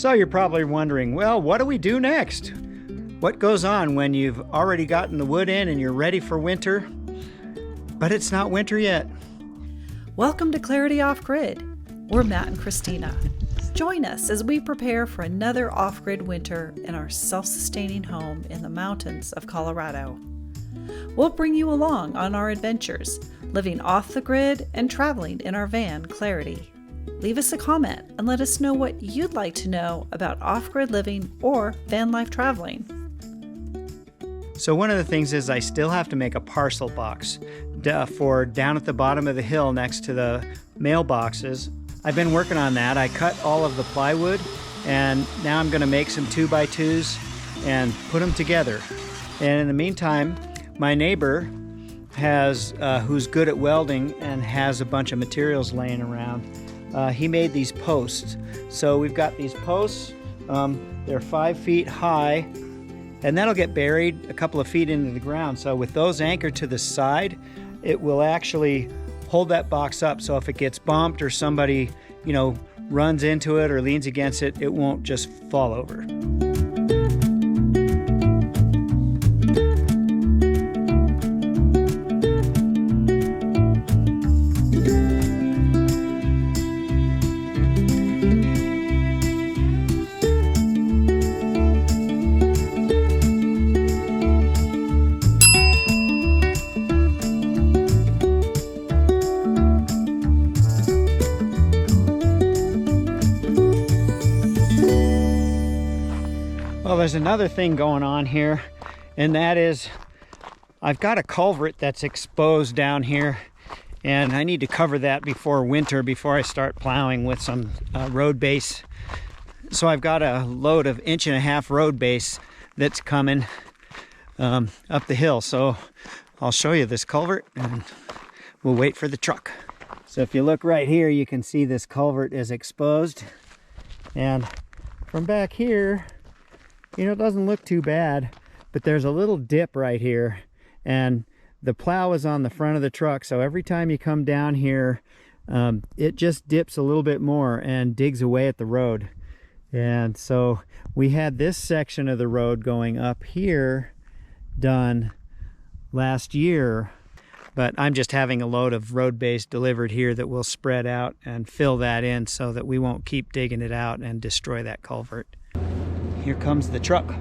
So you're probably wondering, well, what do we do next? What goes on when you've already gotten the wood in and you're ready for winter, but it's not winter yet? Welcome to Clarity Off-Grid. We're Matt and Kristina. Join us as we prepare for another off-grid winter in our self-sustaining home in the mountains of Colorado. We'll bring you along on our adventures, living off the grid and traveling in our van, Clarity. Leave us a comment and let us know what you'd like to know about off-grid living or van life traveling. So one of the things is I still have to make a parcel box for down at the bottom of the hill next to the mailboxes. I've been working on that. I cut all of the plywood and now I'm going to make some 2x2s and put them together. And in the meantime, my neighbor has, who's good at welding and has a bunch of materials laying around, he made these posts. So we've got these posts, they're 5 feet high, and that'll get buried a couple of feet into the ground. So with those anchored to the side, it will actually hold that box up. So if it gets bumped or somebody, runs into it or leans against it, it won't just fall over. Well, there's another thing going on here, and that is I've got a culvert that's exposed down here, and I need to cover that before winter, before I start plowing with some road base. So I've got a load of 1.5-inch road base that's coming up the hill. So I'll show you this culvert and we'll wait for the truck. So if you look right here, you can see this culvert is exposed, and from back here, it doesn't look too bad, but there's a little dip right here, and the plow is on the front of the truck. So every time you come down here, it just dips a little bit more and digs away at the road. And so we had this section of the road going up here done last year, but I'm just having a load of road base delivered here that will spread out and fill that in so that we won't keep digging it out and destroy that culvert. Here comes the truck.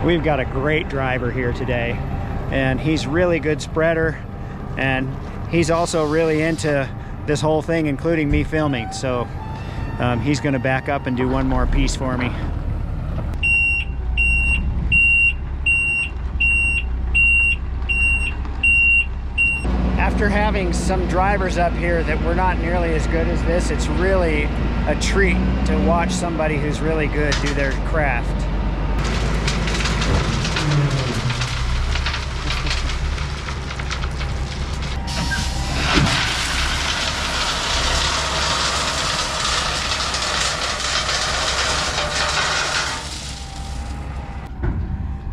We've got a great driver here today, and he's really good spreader, and he's also really into this whole thing, including me filming. So he's going to back up and do one more piece for me. After having some drivers up here that were not nearly as good as this, it's really a treat to watch somebody who's really good do their craft.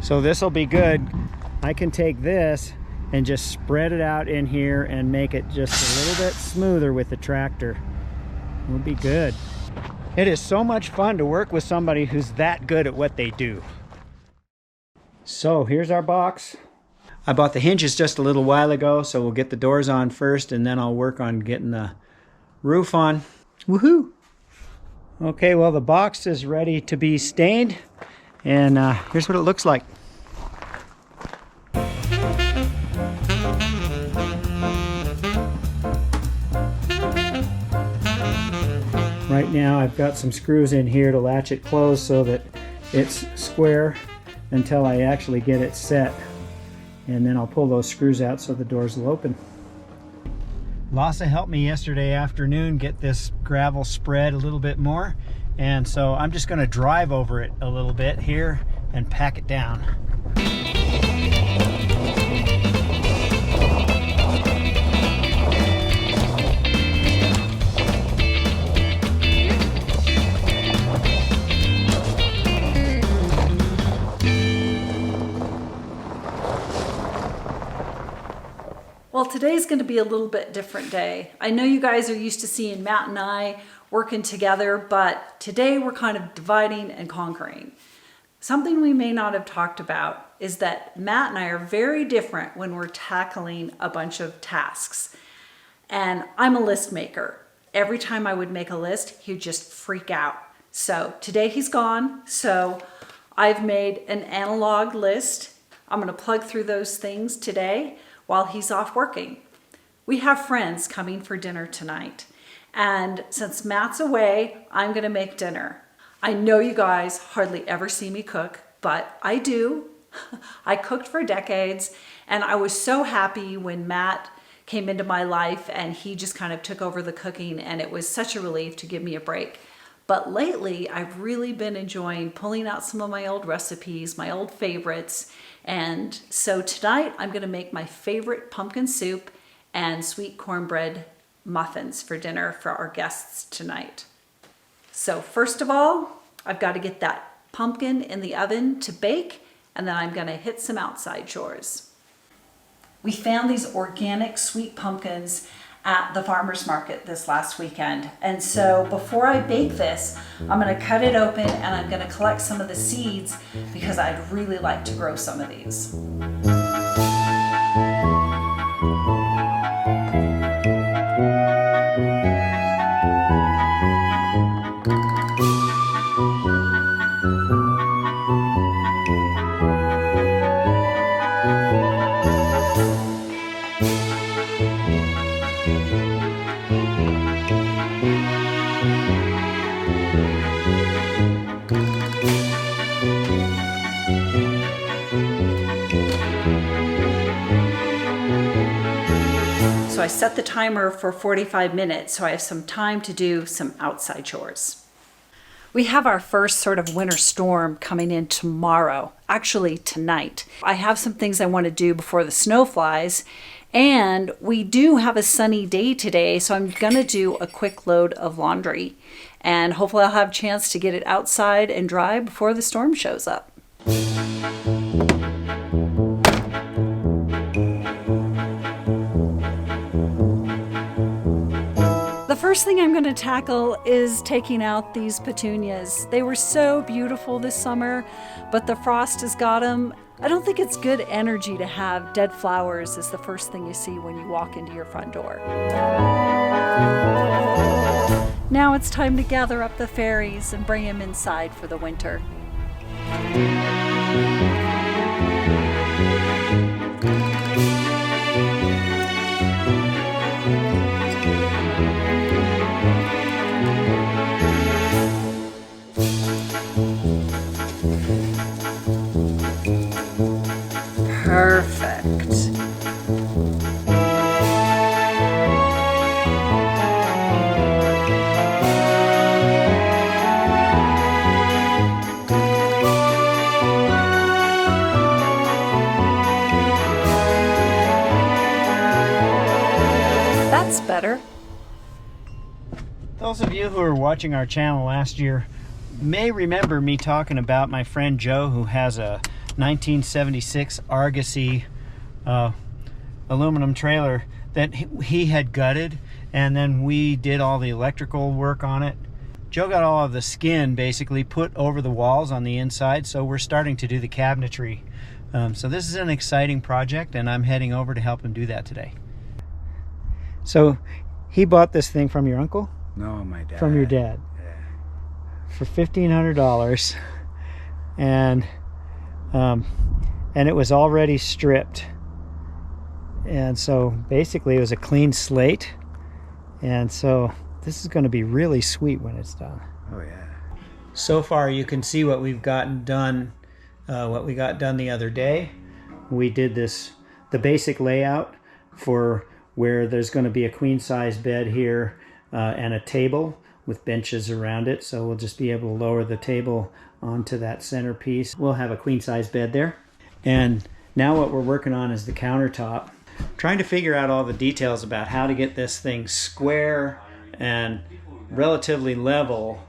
So this will be good. I can take this and just spread it out in here and make it just a little bit smoother with the tractor. It'll be good. It is so much fun to work with somebody who's that good at what they do. So here's our box. I bought the hinges just a little while ago, so we'll get the doors on first and then I'll work on getting the roof on. Woohoo! Okay, well, the box is ready to be stained, and here's what it looks like. Right now I've got some screws in here to latch it closed so that it's square until I actually get it set, and then I'll pull those screws out so the doors will open. Lassa helped me yesterday afternoon get this gravel spread a little bit more, And so I'm just going to drive over it a little bit here and pack it down. Well, today's going to be a little bit different day. I know you guys are used to seeing Matt and I working together, but today we're kind of dividing and conquering. Something we may not have talked about is that Matt and I are very different when we're tackling a bunch of tasks. And I'm a list maker. Every time I would make a list, he'd just freak out. So today he's gone, so I've made an analog list. I'm going to plug through those things today while he's off working. We have friends coming for dinner tonight. And since Matt's away, I'm gonna make dinner. I know you guys hardly ever see me cook, but I do. I cooked for decades, and I was so happy when Matt came into my life and he just kind of took over the cooking, and it was such a relief to give me a break. But lately, I've really been enjoying pulling out some of my old recipes, my old favorites. And so tonight, I'm gonna make my favorite pumpkin soup and sweet cornbread muffins for dinner for our guests tonight. So first of all, I've got to get that pumpkin in the oven to bake, and then I'm gonna hit some outside chores. We found these organic sweet pumpkins at the farmer's market this last weekend. And so before I bake this, I'm gonna cut it open and I'm gonna collect some of the seeds because I'd really like to grow some of these. So I set the timer for 45 minutes so I have some time to do some outside chores. We have our first sort of winter storm coming in tomorrow, actually tonight. I have some things I want to do before the snow flies, and we do have a sunny day today, so I'm gonna do a quick load of laundry, and hopefully I'll have a chance to get it outside and dry before the storm shows up. The first thing I'm going to tackle is taking out these petunias. They were so beautiful this summer, but the frost has got them. I don't think it's good energy to have dead flowers as the first thing you see when you walk into your front door. Now it's time to gather up the fairies and bring them inside for the winter. Perfect. That's better. Those of you who were watching our channel last year may remember me talking about my friend Joe, who has a 1976 Argosy aluminum trailer that he had gutted, and then we did all the electrical work on it. Joe got all of the skin basically put over the walls on the inside, so we're starting to do the cabinetry. So this is an exciting project, and I'm heading over to help him do that today. So he bought this thing from your uncle? No, my dad. From your dad? Yeah. For $1,500, and it was already stripped, and so basically it was a clean slate, and so this is going to be really sweet when it's done. Oh yeah. So far you can see what we've gotten done, what we got done the other day. We did the basic layout for where there's going to be a queen size bed here and a table with benches around it, so we'll just be able to lower the table onto that centerpiece. We'll have a queen size bed there. And now what we're working on is the countertop. Trying to figure out all the details about how to get this thing square and relatively level.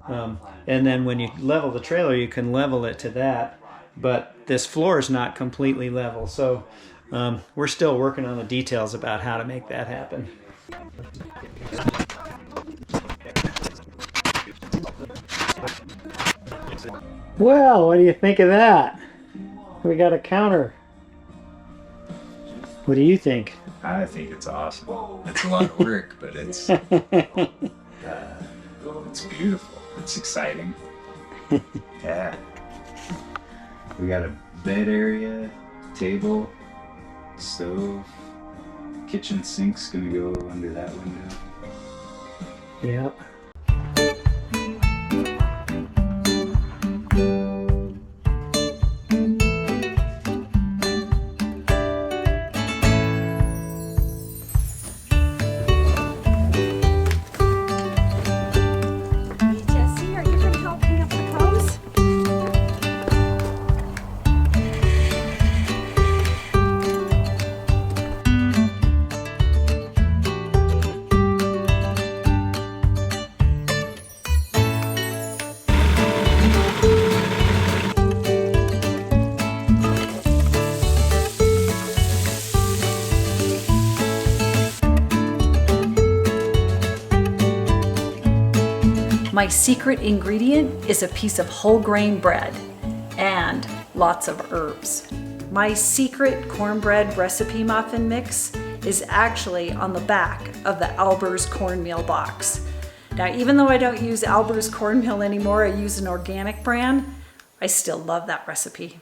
And then when you level the trailer, you can level it to that. But this floor is not completely level, so we're still working on the details about how to make that happen. Well, what do you think of that? We got a counter. What do you think? I think it's awesome. It's a lot of work, but it's beautiful. It's exciting. Yeah. We got a bed area, table, stove, kitchen sink's gonna go under that window. Yep. My secret ingredient is a piece of whole grain bread and lots of herbs. My secret cornbread recipe muffin mix is actually on the back of the Alber's cornmeal box. Now, even though I don't use Alber's cornmeal anymore, I use an organic brand, I still love that recipe.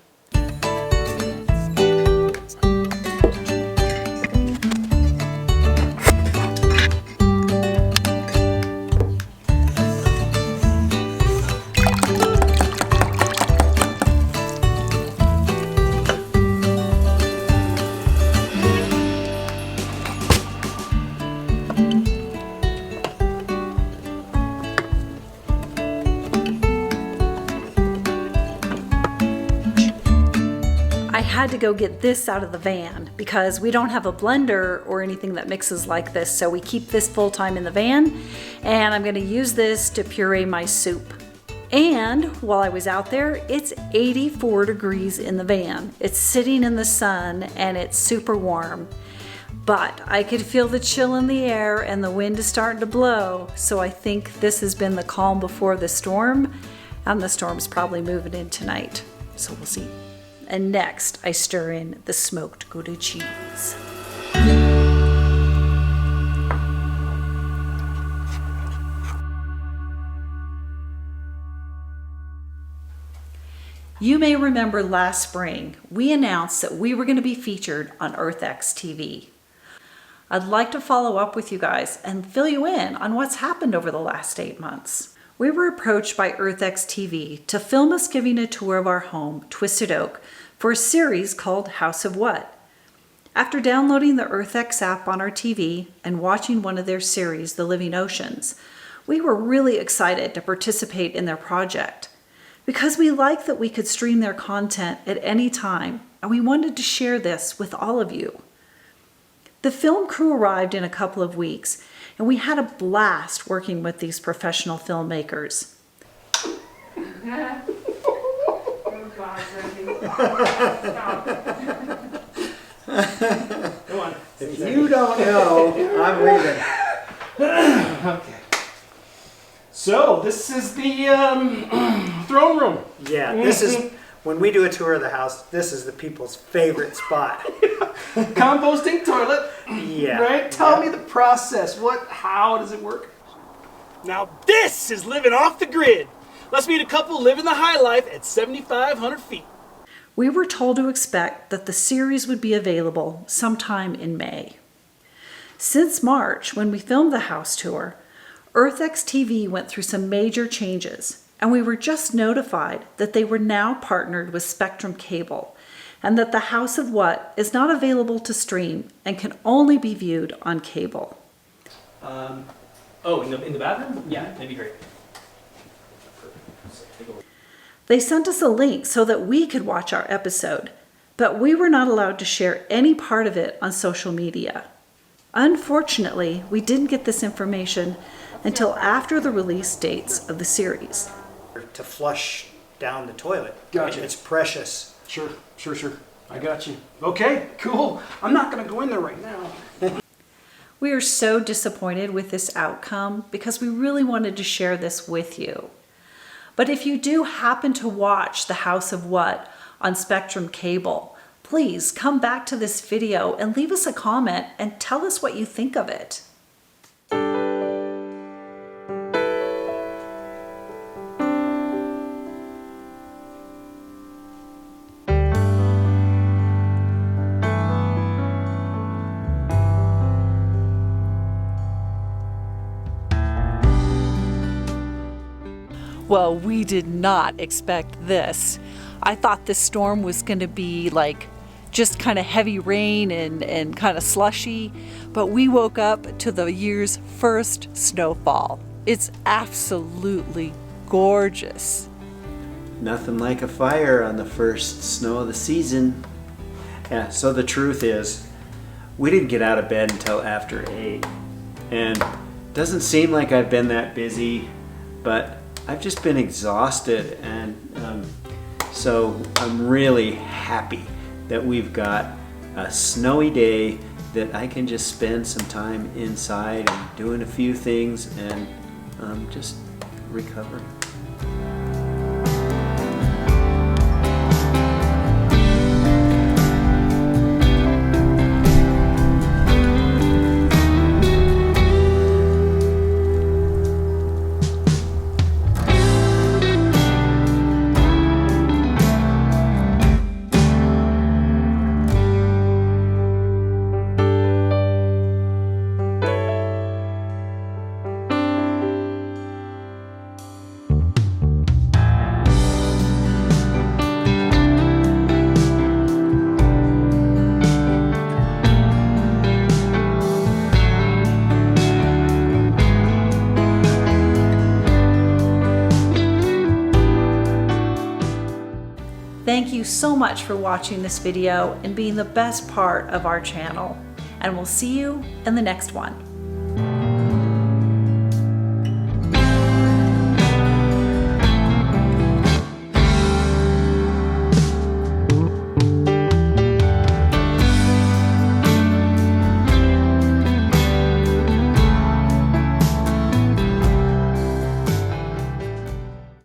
I had to go get this out of the van because we don't have a blender or anything that mixes like this, so we keep this full time in the van, and I'm going to use this to puree my soup. And while I was out there, it's 84 degrees in the van. It's sitting in the sun and it's super warm, but I could feel the chill in the air and the wind is starting to blow, so I think this has been the calm before the storm, and the storm's probably moving in tonight, so we'll see. And next, I stir in the smoked Gouda cheese. You may remember last spring, we announced that we were going to be featured on EarthxTV. I'd like to follow up with you guys and fill you in on what's happened over the last 8 months. We were approached by EarthxTV to film us giving a tour of our home, Twisted Oak, for a series called House of What. After downloading the EarthX app on our TV and watching one of their series, The Living Oceans, we were really excited to participate in their project because we liked that we could stream their content at any time, and we wanted to share this with all of you. The film crew arrived in a couple of weeks, and we had a blast working with these professional filmmakers. If you don't know, I'm leaving. Okay. So this is the throne room. Yeah, this is, when we do a tour of the house, this is the people's favorite spot. Composting toilet. Yeah. Right? Tell me the process. How does it work? Now this is living off the grid. Let's meet a couple living the high life at 7,500 feet. We were told to expect that the series would be available sometime in May. Since March, when we filmed the house tour, EarthxTV went through some major changes, and we were just notified that they were now partnered with Spectrum Cable, and that the House of What is not available to stream and can only be viewed on cable. Oh, in the bathroom? Yeah, that'd be great. They sent us a link so that we could watch our episode, but we were not allowed to share any part of it on social media. Unfortunately, we didn't get this information until after the release dates of the series. To flush down the toilet. Gotcha. It's precious. Sure. I got you. Okay, cool. I'm not gonna go in there right now. We are so disappointed with this outcome because we really wanted to share this with you. But if you do happen to watch The House of What on Spectrum Cable, please come back to this video and leave us a comment and tell us what you think of it. Well, we did not expect this. I thought this storm was going to be like just kind of heavy rain and kind of slushy, but we woke up to the year's first snowfall. It's absolutely gorgeous. Nothing like a fire on the first snow of the season. Yeah, so the truth is, we didn't get out of bed until after 8. And it doesn't seem like I've been that busy, but I've just been exhausted, and so I'm really happy that we've got a snowy day that I can just spend some time inside and doing a few things and just recovering. Thank you so much for watching this video and being the best part of our channel. And we'll see you in the next one.